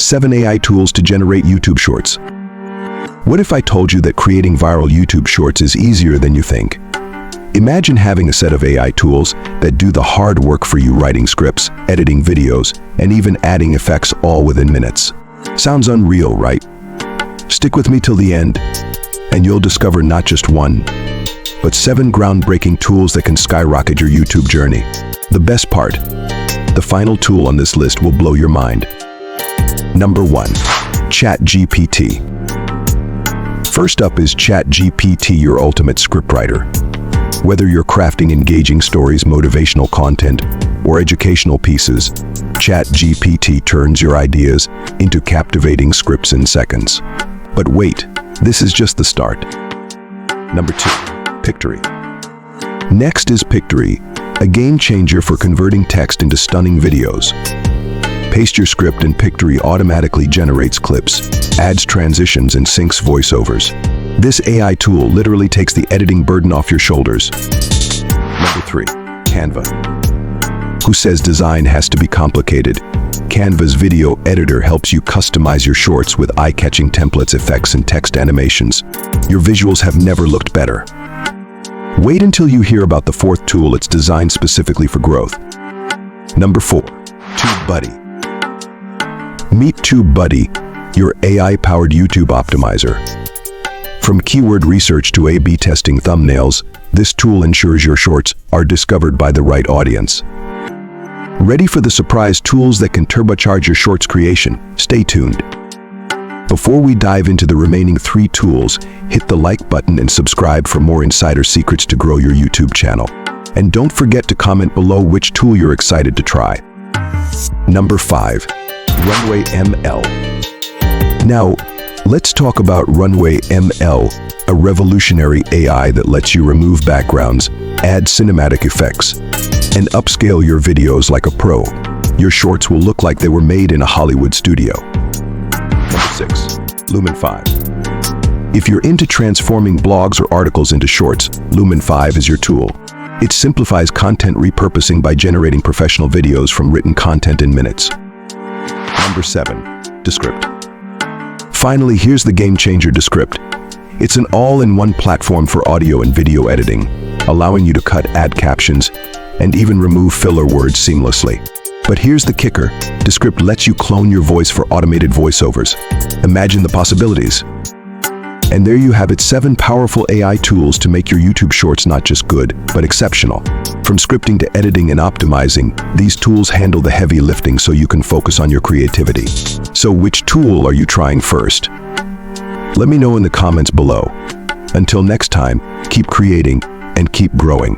7 AI tools to generate YouTube shorts. What if I told you that creating viral YouTube shorts is easier than you think? Imagine having a set of AI tools that do the hard work for you, writing scripts, editing videos, and even adding effects all within minutes. Sounds unreal, right? Stick with me till the end, and you'll discover not just one, but 7 groundbreaking tools that can skyrocket your YouTube journey. The best part, the final tool on this list will blow your mind. Number 1. ChatGPT. First up is ChatGPT, your ultimate scriptwriter. Whether you're crafting engaging stories, motivational content, or educational pieces, ChatGPT turns your ideas into captivating scripts in seconds. But wait, this is just the start. Number 2. Pictory. Next is Pictory, a game changer for converting text into stunning videos. Paste your script and Pictory automatically generates clips, adds transitions, and syncs voiceovers. This AI tool literally takes the editing burden off your shoulders. Number 3. Canva. Who says design has to be complicated? Canva's video editor helps you customize your shorts with eye-catching templates, effects, and text animations. Your visuals have never looked better. Wait until you hear about the 4th tool. It's designed specifically for growth. Number 4. TubeBuddy. Meet TubeBuddy, your AI-powered YouTube optimizer. From keyword research to A/B testing thumbnails, this tool ensures your shorts are discovered by the right audience. Ready for the surprise tools that can turbocharge your shorts creation? Stay tuned. Before we dive into the remaining 3 tools, hit the like button and subscribe for more insider secrets to grow your YouTube channel. And don't forget to comment below which tool you're excited to try. Number 5. Runway ML. Now, let's talk about Runway ML, a revolutionary AI that lets you remove backgrounds, add cinematic effects, and upscale your videos like a pro. Your shorts will look like they were made in a Hollywood studio. Number 6. Lumen 5. If you're into transforming blogs or articles into shorts, Lumen 5 is your tool. It simplifies content repurposing by generating professional videos from written content in minutes. Number 7. Descript. Finally, here's the game-changer Descript. It's an all-in-one platform for audio and video editing, allowing you to cut, add captions, and even remove filler words seamlessly. But here's the kicker. Descript lets you clone your voice for automated voiceovers. Imagine the possibilities. And there you have it, 7 powerful AI tools to make your YouTube shorts not just good, but exceptional. From scripting to editing and optimizing, these tools handle the heavy lifting so you can focus on your creativity. So which tool are you trying first? Let me know in the comments below. Until next time, keep creating and keep growing.